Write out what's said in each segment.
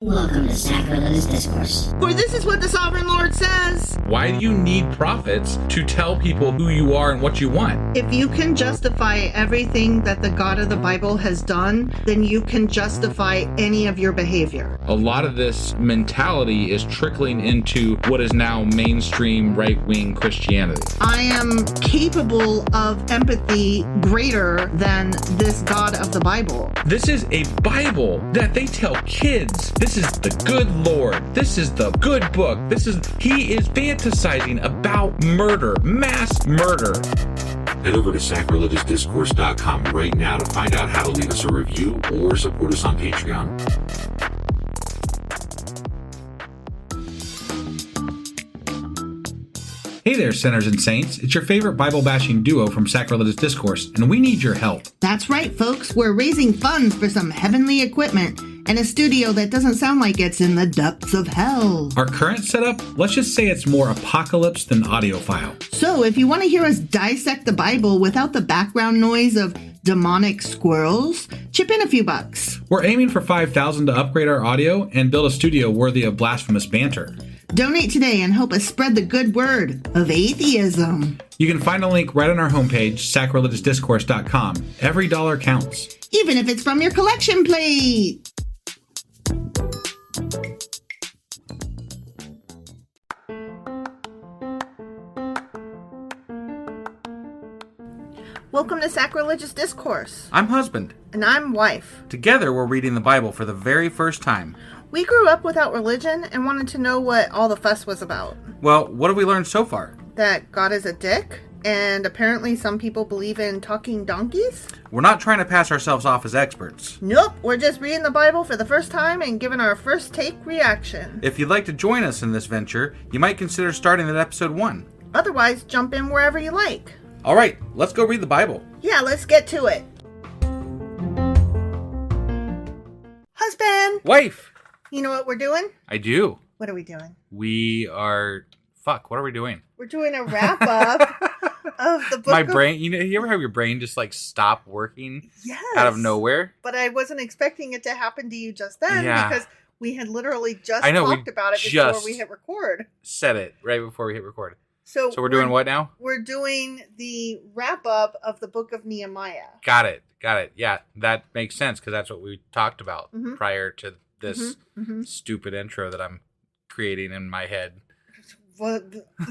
Welcome to Sacrilegious Discourse. For this is what the Sovereign Lord says. Why do you need prophets to tell people who you are and what you want? If you can justify everything that the God of the Bible has done, then you can justify any of your behavior. A lot of this mentality is trickling into what is now mainstream right-wing Christianity. I am capable of empathy greater than this God of the Bible. This is a Bible that they tell kids. This is the good Lord. This is the good book. He is fantasizing about murder, mass murder. Head over to sacrilegiousdiscourse.com right now to find out how to leave us a review or support us on Patreon. Hey there, sinners and saints. It's your favorite Bible-bashing duo from Sacrilegious Discourse, and we need your help. That's right, folks. We're raising funds for some heavenly equipment and a studio that doesn't sound like it's in the depths of hell. Our current setup, let's just say it's more apocalypse than audiophile. So if you want to hear us dissect the Bible without the background noise of demonic squirrels, chip in a few bucks. We're aiming for $5,000 to upgrade our audio and build a studio worthy of blasphemous banter. Donate today and help us spread the good word of atheism. You can find a link right on our homepage, sacrilegiousdiscourse.com. Every dollar counts. Even if it's from your collection plate. Welcome to Sacrilegious Discourse. I'm husband. And I'm wife. Together, we're reading the Bible for the very first time. We grew up without religion and wanted to know what all the fuss was about. Well, what have we learned so far? That God is a dick, and apparently some people believe in talking donkeys? We're not trying to pass ourselves off as experts. Nope, we're just reading the Bible for the first time and giving our first take reaction. If you'd like to join us in this venture, you might consider starting at episode 1. Otherwise, jump in wherever you like. All right, let's go read the Bible. Yeah, let's get to it. Husband! Wife! You know what we're doing? I do. What are we doing? What are we doing? We're doing a wrap up of the book. My brain, you ever have your brain just like stop working out of nowhere? But I wasn't expecting it to happen to you just then because we had literally just talked about it before we hit record. Said it right before we hit record. So we're doing what now? We're doing the wrap up of the book of Nehemiah. Got it. Yeah, that makes sense because that's what we talked about prior to this stupid intro that I'm creating in my head. Well,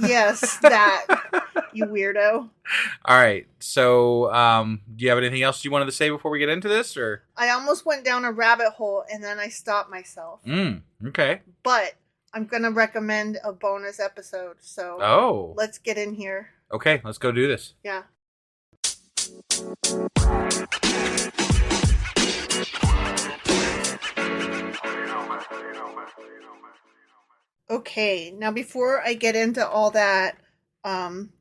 yes, that, you weirdo. All right. So, do you have anything else you wanted to say before we get into this, or? I almost went down a rabbit hole and then I stopped myself. Okay. But I'm going to recommend a bonus episode. So let's get in here. Okay, let's go do this. Yeah. Okay, now before I get into all that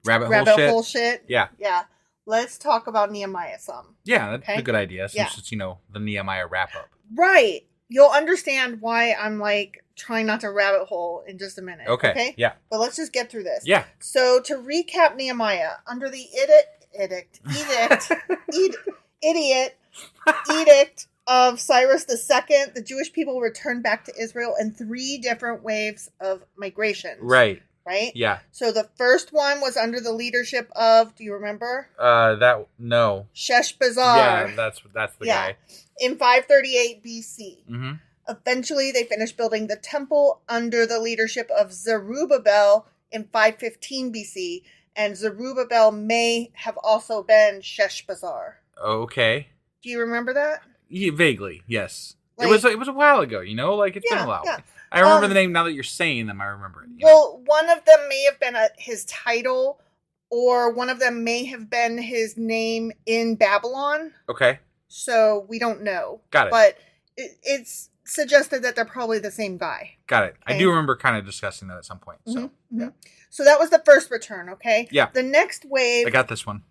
rabbit hole shit. Yeah, let's talk about Nehemiah some. Yeah, that's a good idea since it's, the Nehemiah Wrap Up. Right. You'll understand why I'm trying not to rabbit hole in just a minute. Okay? Yeah. But let's just get through this. Yeah. So to recap Nehemiah, under the edict of Cyrus II, the Jewish people returned back to Israel in 3 different waves of migration. Right? Yeah. So the first one was under the leadership of, do you remember? No. Sheshbazzar. Yeah, that's the guy. In 538 BC. Mm-hmm. Eventually, they finished building the temple under the leadership of Zerubbabel in 515 BC. And Zerubbabel may have also been Sheshbazzar. Okay. Do you remember that? Yeah, vaguely, yes. It was a while ago, it's been a while. Yeah. I remember the name now that you're saying them. I remember it. Well, one of them may have been his title, or one of them may have been his name in Babylon. Okay. So we don't know. Got it. But it's suggested that they're probably the same guy. Got it. Okay? I do remember kind of discussing that at some point. So, Yeah. So that was the first return, okay? Yeah. The next wave... I got this one.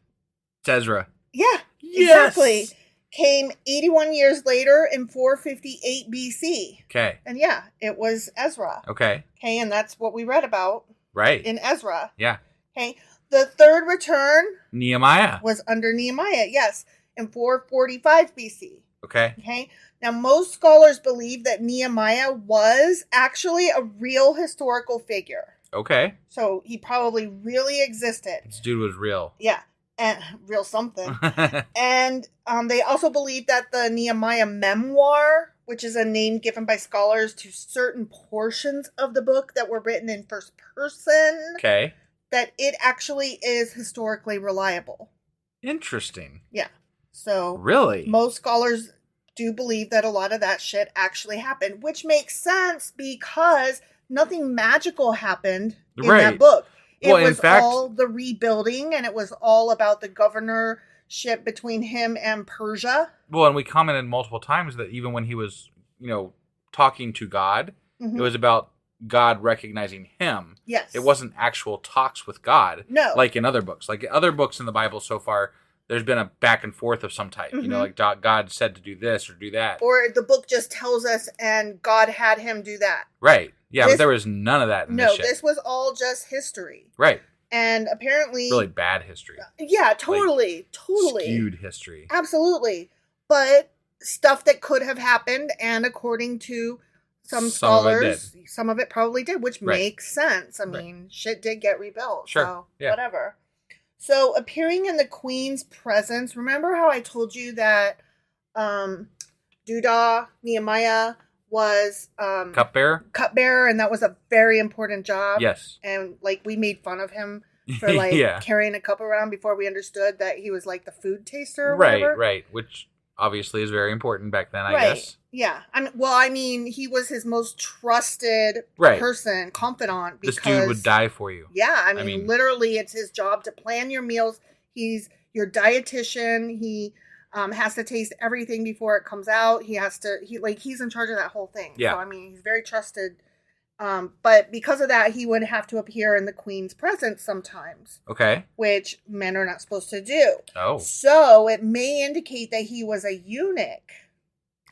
It's Ezra. Yeah, yes! Exactly. Came 81 years later in 458 BC. Okay. And it was Ezra. Okay. Okay, and that's what we read about. Right. In Ezra. Yeah. Okay. The third return Nehemiah was under Nehemiah, yes, in 445 BC. Okay. Okay. Now, most scholars believe that Nehemiah was actually a real historical figure. Okay. So he probably really existed. This dude was real. Yeah. And real something. And they also believe that the Nehemiah memoir, which is a name given by scholars to certain portions of the book that were written in first person, Okay. that it actually is historically reliable. Interesting. Yeah. So Really? most scholars do believe that a lot of that shit actually happened, which makes sense because nothing magical happened in that book. It Well, in was fact, all the rebuilding, and it was all about the governorship between him and Persia. well, and we commented multiple times that even when he was, talking to God, Mhm. it was about God recognizing him. Yes. It wasn't actual talks with God. No. Like in other books. Like other books in the Bible so far, there's been a back and forth of some type. Mhm. Like God said to do this or do that. Or the book just tells us, and God had him do that. Right. Yeah, This- but there was none of that in No, this shit. this was all just history. Right. And apparently... Really bad history. Yeah, totally. Totally. Skewed history. Absolutely. But stuff that could have happened, and according to some scholars, some of it probably did, which makes sense. I mean, shit did get rebuilt. Sure. So, Yeah. whatever. So, appearing in the queen's presence, remember how I told you that Doodah, Nehemiah, was Cupbearer? cupbearer, and that was a very important job? Yes. And, like, we made fun of him for, like, Yeah. carrying a cup around before we understood that he was, like, the food taster or Right, whatever. right. Which obviously is very important back then, I Right. guess. Yeah. I mean, he was his most trusted Right. person, confidant. Because, This dude would die for you. Yeah. I mean, literally, it's his job to plan your meals. He's your dietitian. He has to taste everything before it comes out. He's in charge of that whole thing. Yeah. So, I mean, he's very trusted. But because of that, he would have to appear in the queen's presence sometimes, Okay. which men are not supposed to do. Oh. So it may indicate that he was a eunuch.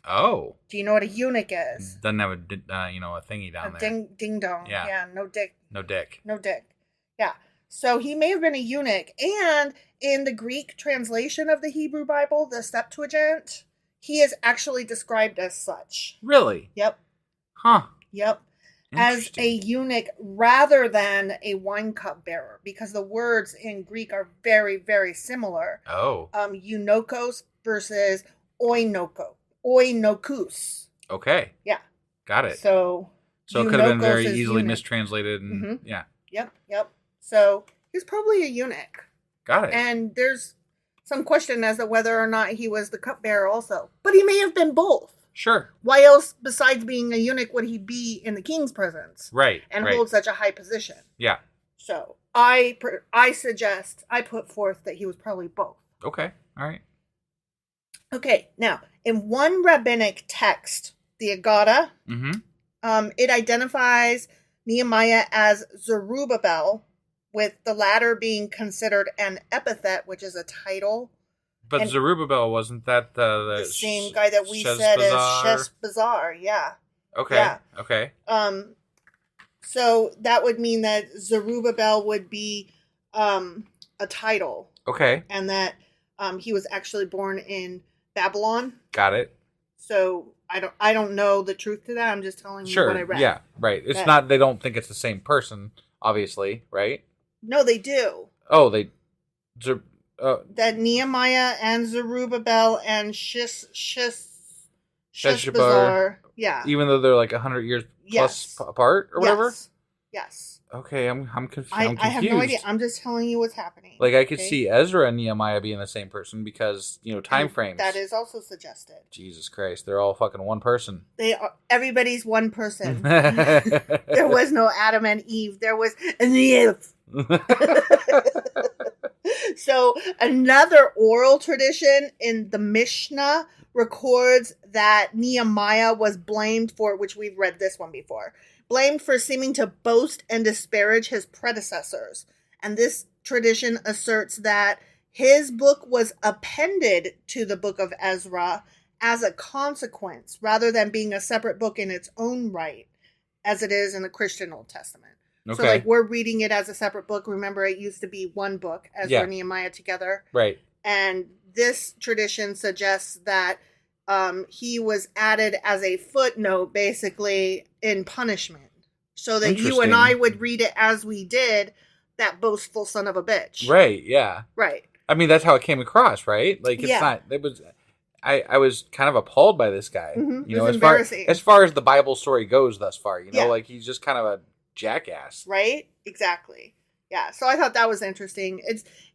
Oh. Do you know what a eunuch is? Doesn't have a thingy down A there. ding dong. Yeah. Yeah, no dick. No dick. No dick. Yeah. So he may have been a eunuch. And in the Greek translation of the Hebrew Bible, the Septuagint, he is actually described as such. Really? Yep. Huh. Yep. As a eunuch rather than a wine cup bearer, because the words in Greek are very, very similar. Oh. Eunuchos versus oinokus. Okay. Yeah. Got it. So it could have been eunuchos very is easily eunuch. mistranslated and Mhm. yeah. Yep. So he's probably a eunuch. Got it. And there's some question as to whether or not he was the cupbearer also. But he may have been both. Sure. Why else, besides being a eunuch, would he be in the king's presence? Right. And right. hold such a high position? Yeah. So I put forth that he was probably both. Okay. All right. Okay, now, in one rabbinic text, the Aggadah, Mm-hmm. it identifies Nehemiah as Zerubbabel, with the latter being considered an epithet, which is a title. But And Zerubbabel, wasn't that the same guy that we said is Sheshbazzar, yeah. Okay. Yeah. Okay. So that would mean that Zerubbabel would be a title, Okay. and that he was actually born in Babylon. Got it. So I don't know the truth to that. I'm just telling you what I Sure. read. Yeah. Right. It's not. They don't think it's the same person. Obviously. Right. No, they do. Oh, they. That Nehemiah and Zerubbabel and Sheshbazzar. Yeah. Even though they're like 100 years plus apart or whatever. Yes. Okay, I'm confused. I have no idea. I'm just telling you what's happening. Like I could see Ezra and Nehemiah being the same person because time frames. That is also suggested. Jesus Christ, they're all fucking one person. Everybody's one person. There was no Adam and Eve. There was Eve. So another oral tradition in the Mishnah records that Nehemiah was blamed for, which we've read this one before, blamed for seeming to boast and disparage his predecessors. And this tradition asserts that his book was appended to the book of Ezra as a consequence, rather than being a separate book in its own right, as it is in the Christian Old Testament. Okay. So, like, we're reading it as a separate book. Remember, it used to be one book, Ezra and Nehemiah together. Right. And this tradition suggests that he was added as a footnote, basically, in punishment. So that you and I would read it as we did, that boastful son of a bitch. Right, yeah. Right. I mean, that's how it came across, right? Like, it's not, it was, I was kind of appalled by this guy. Mm-hmm. You know, embarrassing. as far as the Bible story goes thus far, you know, Yeah. like, he's just kind of a jackass. Right? Exactly. Yeah, so I thought that was interesting.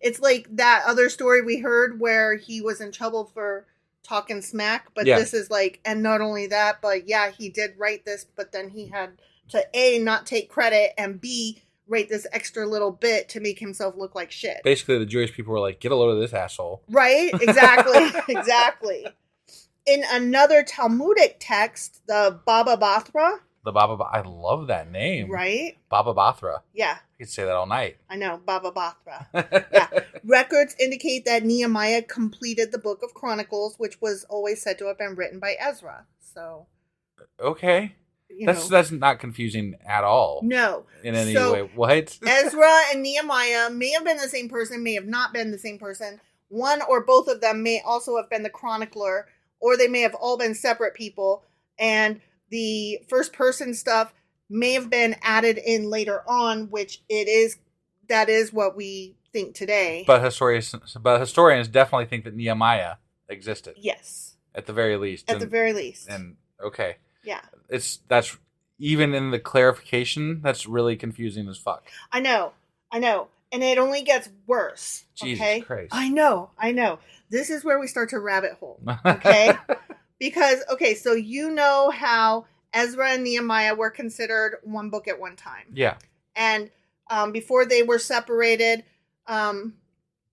It's like that other story we heard where he was in trouble for talking smack, but this is like, and not only that, but yeah, he did write this, but then he had to A, not take credit, and B, write this extra little bit to make himself look like shit. Basically, the Jewish people were like, get a load of this asshole. Right? Exactly. Exactly. In another Talmudic text, the Baba Bathra. I love that name. Right? Baba Bathra. Yeah. I could say that all night. I know, Baba Bathra. Yeah. Records indicate that Nehemiah completed the Book of Chronicles, which was always said to have been written by Ezra. So. Okay. That's not confusing at all. No. In any way. What? Ezra and Nehemiah may have been the same person, may have not been the same person. One or both of them may also have been the chronicler, or they may have all been separate people. And the first person stuff may have been added in later on, which that is what we think today. But historians definitely think that Nehemiah existed. Yes. At the very least. At the very least. And okay. Yeah. That's even in the clarification, that's really confusing as fuck. I know. And it only gets worse. Jesus okay? Christ. I know. This is where we start to rabbit hole. Okay? Because, so you know how Ezra and Nehemiah were considered one book at one time. Yeah. And before they were separated, you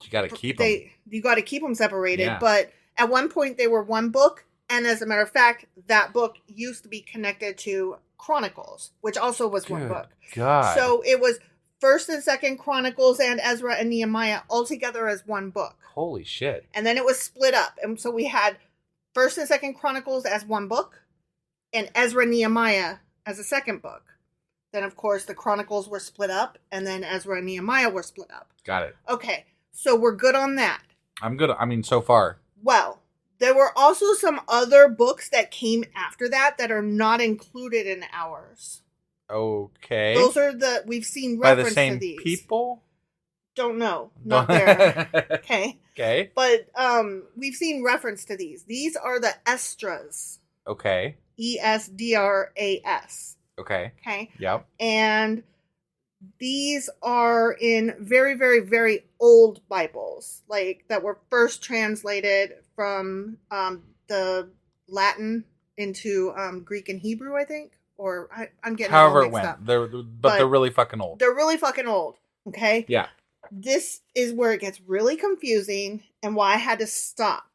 got to keep them. You got to keep them separated. Yeah. But at one point, they were one book. And as a matter of fact, that book used to be connected to Chronicles, which also was one book. God. So it was First and Second Chronicles and Ezra and Nehemiah all together as one book. Holy shit. And then it was split up. And so we had First and Second Chronicles as one book, and Ezra and Nehemiah as a second book. Then, of course, the Chronicles were split up, and then Ezra and Nehemiah were split up. Got it. Okay, so we're good on that. I'm good. I mean, so far. Well, there were also some other books that came after that are not included in ours. Okay. Those are we've seen reference by the same to these. people? Don't know. Not there. Okay. Okay. But we've seen reference to these. These are the Esdras. Okay. Esdras. Okay. Okay. Yep. And these are in very, very, very old Bibles, like that were first translated from the Latin into Greek and Hebrew, I think. Or I'm getting however it all it mixed went. up. But they're really fucking old. They're really fucking old. Okay. Yeah. This is where it gets really confusing and why I had to stop,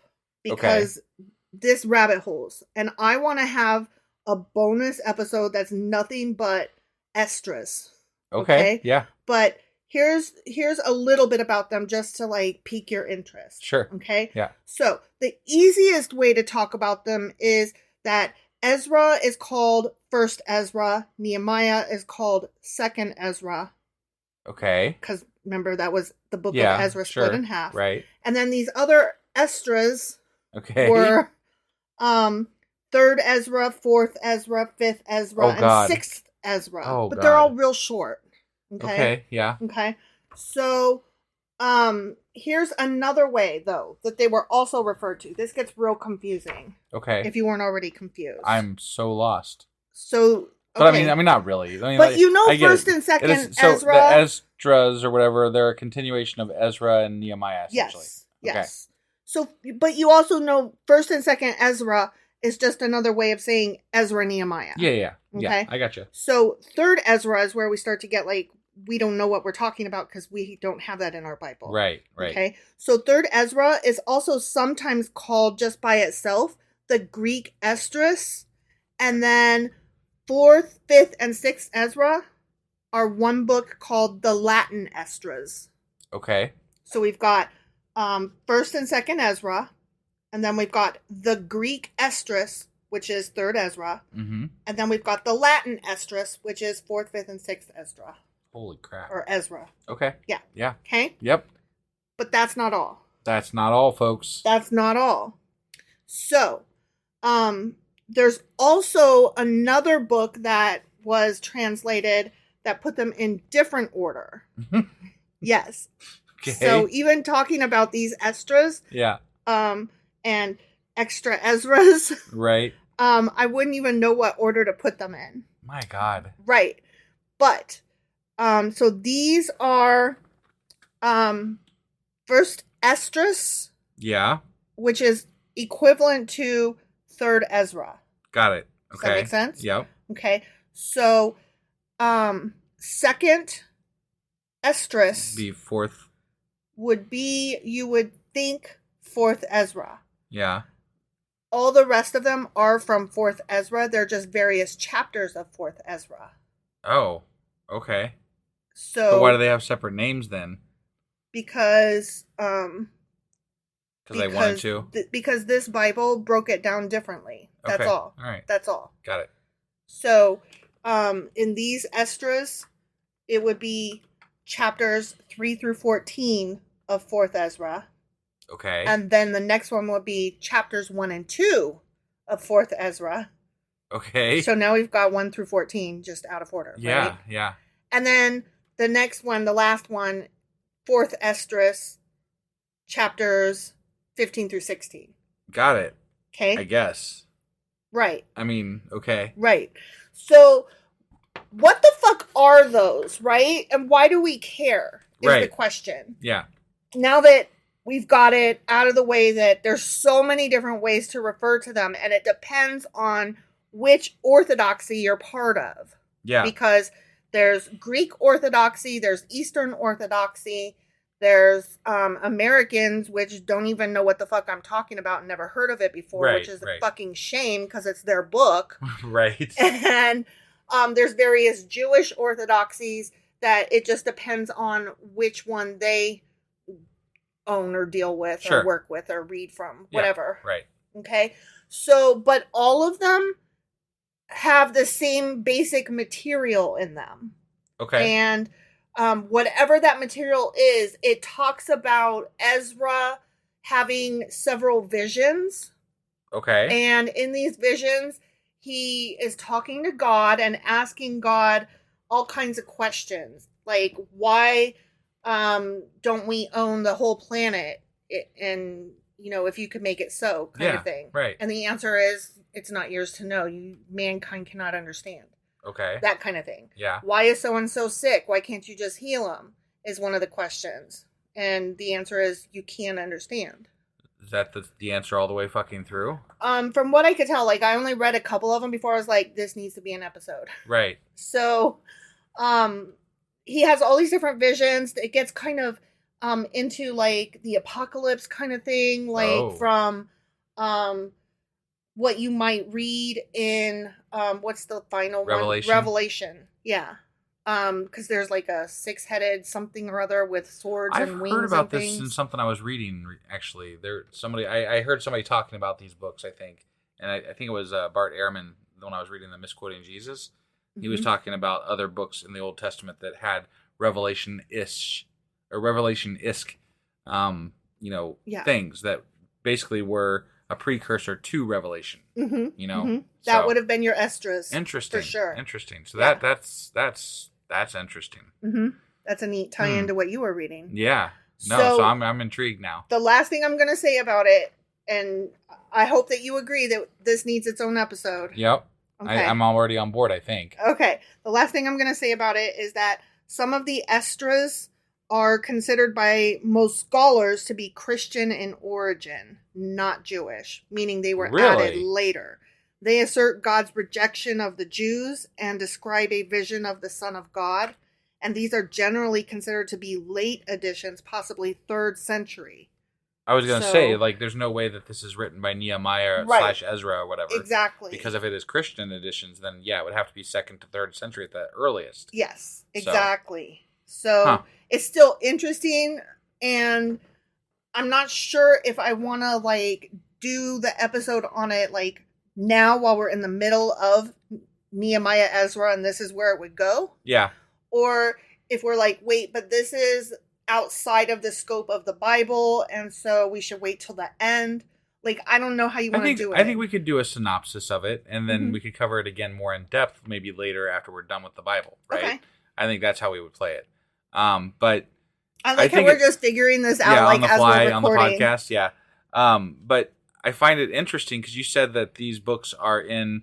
because this rabbit holes, and I want to have a bonus episode that's nothing but Esdras. Okay. Yeah. But here's a little bit about them just to like pique your interest. Sure. Okay. Yeah. So the easiest way to talk about them is that Ezra is called First Ezra. Nehemiah is called Second Ezra. Okay. Because remember, that was the book of Ezra split in half. Right. And then these other Esdras were Third Ezra, Fourth Ezra, Fifth Ezra, and Sixth Ezra. But they're all real short. Okay. Yeah. Okay. So here's another way, though, that they were also referred to. This gets real confusing. Okay. If you weren't already confused. I'm so lost. So... But I mean, not really. I mean, but First and Second Ezra. So the Esdras or whatever, they're a continuation of Ezra and Nehemiah, essentially. Yes. So, but you also know First and Second Ezra is just another way of saying Ezra and Nehemiah. Yeah. Okay. Yeah, I got you. So Third Ezra is where we start to get like, we don't know what we're talking about because we don't have that in our Bible. Right. Okay. So Third Ezra is also sometimes called just by itself the Greek Esdras, and then Fourth, Fifth, and Sixth Ezra are one book called the Latin Esdras. Okay. So we've got First and Second Ezra, and then we've got the Greek Esdras, which is Third Ezra, and then we've got the Latin Esdras, which is Fourth, Fifth, and Sixth Ezra. Holy crap. Or Ezra. Okay. Yeah. Okay? Yep. But that's not all. That's not all, folks. That's not all. So, There's also another book that was translated that put them in different order. Yes. Okay. So even talking about these Esdras, Yeah. and extra Esdras, Right. I wouldn't even know what order to put them in. My God. Right. But, so these are, first Esdras, Yeah. which is equivalent to third Ezra. Got it. Does Okay. that make sense? Yep. Okay. So, second Esdras Be fourth. would be, you would think, fourth Ezra. Yeah. All the rest of them are from fourth Ezra. They're just various chapters of fourth Ezra. Oh. Okay. So, But why do they have separate names then? because Because they wanted to. Because this Bible broke it down differently. That's Okay. all. All right. That's all. Got it. So, in these Esdras, it would be chapters 3 through 14 of 4th Ezra. Okay. And then the next one would be chapters 1 and 2 of 4th Ezra. Okay. So now we've got 1 through 14 just out of order. Yeah. Right? Yeah. And then the next one, the last one, 4th Esdras, chapters 15 through 16. Got it. Okay? I guess. Right. I mean, okay. Right. So, what the fuck are those, right? And why do we care? Is Right. the question. Yeah. Now that we've got it out of the way that there's so many different ways to refer to them, and it depends on which orthodoxy you're part of. Yeah. Because there's Greek Orthodoxy, there's Eastern Orthodoxy, there's Americans, which don't even know what the fuck I'm talking about and never heard of it before, Right, which is right. a fucking shame because it's their book. Right. And there's various Jewish orthodoxies that it just depends on which one they own or deal with Sure. or work with or read from, Yeah, whatever. Right. Okay. So, but all of them have the same basic material in them. Okay. And whatever that material is, it talks about Ezra having several visions. Okay. And in these visions, he is talking to God and asking God all kinds of questions. Like, why don't we own the whole planet? And, you know, if you could make it so, kind of thing. Right. And the answer is, it's not yours to know. Mankind cannot understand. Okay. That kind of thing. Yeah. Why is so-and-so sick? Why can't you just heal him? Is one of the questions. And the answer is, you can't understand. Is that the answer all the way fucking through? From what I could tell, like, I only read a couple of them before I was like, this needs to be an episode. Right. So, he has all these different visions. It gets kind of into like the apocalypse kind of thing, like from what you might read in what's the final Revelation. one? Revelation. Yeah. Because there's like a 6-headed something or other with swords I've and wings. heard about and this things. in something I was reading. Actually, I heard somebody talking about these books. I think, and I think it was Bart Ehrman when I was reading the Misquoting Jesus. He was talking about other books in the Old Testament that had Revelation-ish or Revelation-isk, things that basically were a precursor to Revelation. You know, That would have been your Esdras. interesting for sure. Interesting. So Yeah. that's interesting. That's a neat tie-in to what you were reading. Yeah. No, So- so I'm intrigued now. The last thing I'm going to say about it, and I hope that you agree that this needs its own episode. Yep. Okay. I'm already on board, I think. Okay. The last thing I'm going to say about it is that some of the Esdras are considered by most scholars to be Christian in origin, not Jewish, meaning they were added Really? later. They assert God's rejection of the Jews and describe a vision of the Son of God, and these are generally considered to be late additions, possibly 3rd century. I was going to So- say, like, there's no way that this is written by Nehemiah Right. / Ezra or whatever. Exactly. Because if it is Christian editions, then yeah, it would have to be 2nd to 3rd century at the earliest. Yes, So- exactly. So Huh. it's still interesting, and I'm not sure if I want to like do the episode on it like now while we're in the middle of Nehemiah Ezra and this is where it would go, Yeah. or if we're like, wait, but this is outside of the scope of the Bible, and so we should wait till the end. Like, I don't know how you want to do it. I think we could do a synopsis of it, and then we could cover it again more in depth maybe later after we're done with the Bible, right? Okay. I think that's how we would play it. But I like how we're just figuring this out, like, on the fly, on the podcast, yeah. But I find it interesting because you said that these books are in,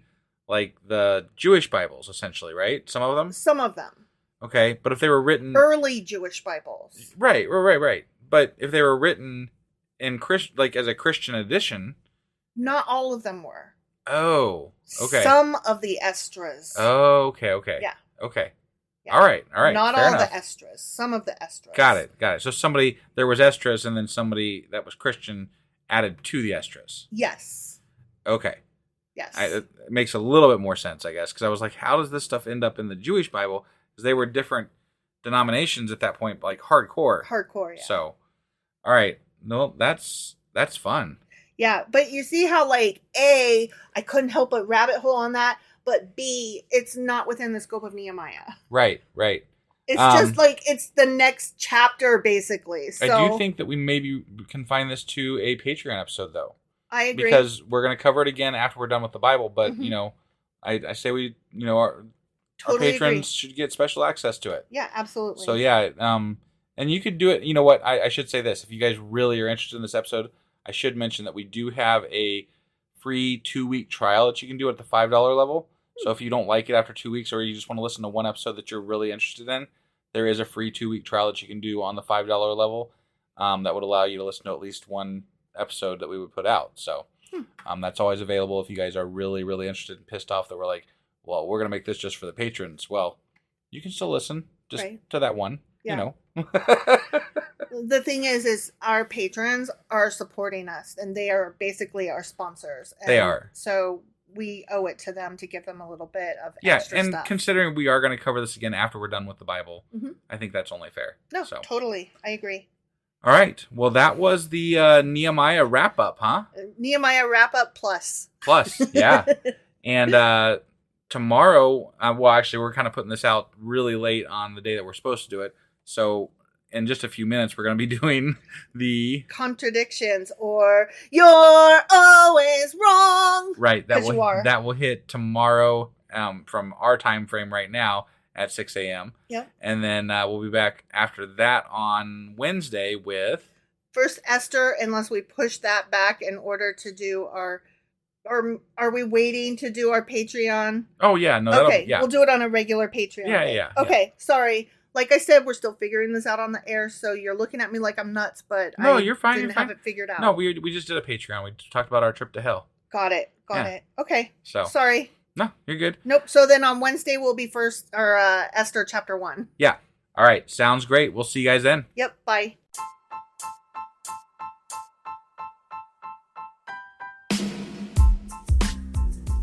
like, the Jewish Bibles, essentially, right? Some of them? Some of them. Okay, but if they were written... Early Jewish Bibles. Right. But if they were written in like as a Christian edition... Not all of them were. Oh, okay. Some of the Esdras. Oh, okay. Yeah. Okay. Yeah. All right. Not all the Esdras. Some of the Esdras. Got it. So there was Esdras, and then somebody that was Christian added to the Esdras. Yes. Okay. Yes. It makes a little bit more sense, I guess, because I was like, how does this stuff end up in the Jewish Bible? Because they were different denominations at that point, like hardcore. Hardcore, yeah. So, all right. No, that's fun. Yeah, but you see how, like, A, I couldn't help but rabbit hole on that, but B, it's not within the scope of Nehemiah. Right. It's just like, it's the next chapter, basically. So I do think that we maybe confine this to a Patreon episode, though. I agree. Because we're going to cover it again after we're done with the Bible, but, I say we, our patrons should get special access to it. Yeah, absolutely. So, yeah, and you could do it, you know what, I should say this. If you guys really are interested in this episode, I should mention that we do have a free 2-week trial that you can do at the $5 level. So if you don't like it after 2 weeks, or you just want to listen to one episode that you're really interested in, there is a free 2-week trial that you can do on the $5 level that would allow you to listen to at least one episode that we would put out. So that's always available if you guys are really, really interested and pissed off that we're like, well, we're going to make this just for the patrons. Well, you can still listen just to that one, The thing is our patrons are supporting us, and they are basically our sponsors. And they are. So we owe it to them to give them a little bit of extra stuff. Considering we are going to cover this again after we're done with the Bible, I think that's only fair. No, totally. I agree. All right. Well, that was the Nehemiah Wrap Up, huh? Nehemiah Wrap Up Plus. Yeah. And tomorrow, well, actually, we're kind of putting this out really late on the day that we're supposed to do it. So in just a few minutes, we're going to be doing the contradictions, or you're always wrong. Right. That will hit tomorrow from our time frame right now at 6 a.m. Yep. And then we'll be back after that on Wednesday with First Esther, unless we push that back in order to do our... Or are we waiting to do our Patreon? Oh, yeah. No. Okay. We'll do it on a regular Patreon. Yeah. Okay. Sorry. Like I said, we're still figuring this out on the air, so you're looking at me like I'm nuts, but no, you're fine. Didn't have it figured out. No, we just did a Patreon. We talked about our trip to hell. Got it. Okay. So sorry. No, you're good. Nope. So then on Wednesday we'll be Esther chapter 1. Yeah. All right. Sounds great. We'll see you guys then. Yep. Bye.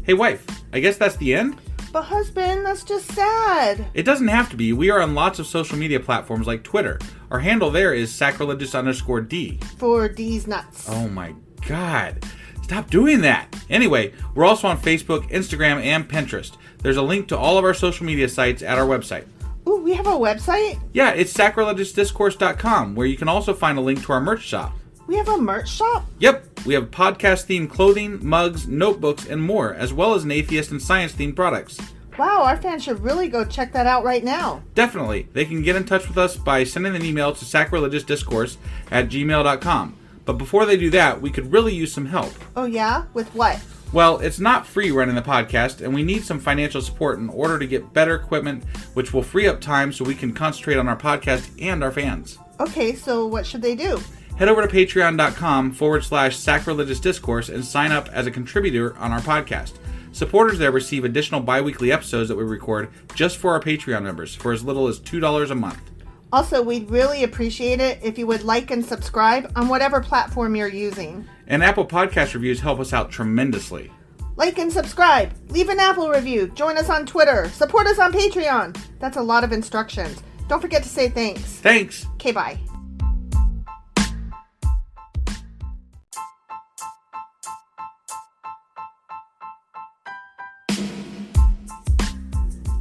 Hey, wife. I guess that's the end? But husband, that's just sad. It doesn't have to be. We are on lots of social media platforms like Twitter. Our handle there is sacrilegious_D. For D's nuts. Oh my God. Stop doing that. Anyway, we're also on Facebook, Instagram, and Pinterest. There's a link to all of our social media sites at our website. Ooh, we have a website? Yeah, it's sacrilegiousdiscourse.com, where you can also find a link to our merch shop. We have a merch shop? Yep. We have podcast-themed clothing, mugs, notebooks, and more, as well as an atheist and science-themed products. Wow, our fans should really go check that out right now. Definitely. They can get in touch with us by sending an email to sacrilegiousdiscourse@gmail.com. But before they do that, we could really use some help. Oh yeah? With what? Well, it's not free running the podcast, and we need some financial support in order to get better equipment, which will free up time so we can concentrate on our podcast and our fans. Okay, so what should they do? Head over to patreon.com/sacrilegiousdiscourse and sign up as a contributor on our podcast. Supporters there receive additional bi-weekly episodes that we record just for our Patreon members for as little as $2 a month. Also, we'd really appreciate it if you would like and subscribe on whatever platform you're using. And Apple Podcast reviews help us out tremendously. Like and subscribe. Leave an Apple review. Join us on Twitter. Support us on Patreon. That's a lot of instructions. Don't forget to say thanks. Thanks. Okay, bye.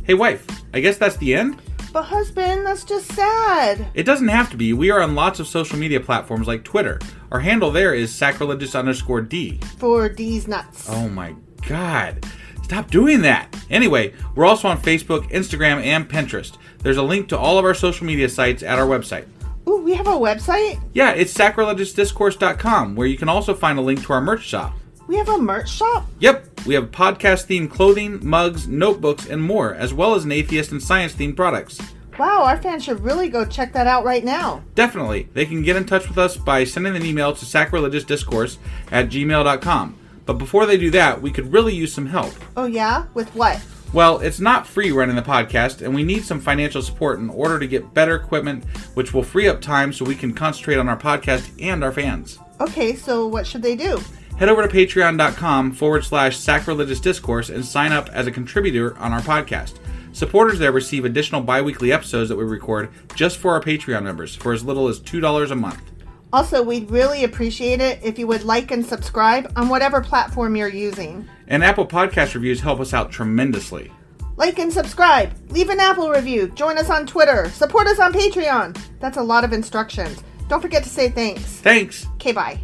Hey, wife. I guess that's the end? But husband, that's just sad. It doesn't have to be. We are on lots of social media platforms like Twitter. Our handle there is sacrilegious_D. For D's nuts. Oh my God. Stop doing that. Anyway, we're also on Facebook, Instagram, and Pinterest. There's a link to all of our social media sites at our website. Ooh, we have a website? Yeah, it's sacrilegiousdiscourse.com, where you can also find a link to our merch shop. We have a merch shop? Yep, we have podcast-themed clothing, mugs, notebooks, and more, as well as an atheist and science-themed products. Wow, our fans should really go check that out right now. Definitely. They can get in touch with us by sending an email to sacrilegiousdiscourse@gmail.com. But before they do that, we could really use some help. Oh yeah? With what? Well, it's not free running the podcast, and we need some financial support in order to get better equipment, which will free up time so we can concentrate on our podcast and our fans. Okay, so what should they do? Head over to patreon.com/sacrilegiousdiscourse and sign up as a contributor on our podcast. Supporters there receive additional bi-weekly episodes that we record just for our Patreon members for as little as $2 a month. Also, we'd really appreciate it if you would like and subscribe on whatever platform you're using. And Apple Podcast reviews help us out tremendously. Like and subscribe. Leave an Apple review. Join us on Twitter. Support us on Patreon. That's a lot of instructions. Don't forget to say thanks. Thanks. Okay, bye.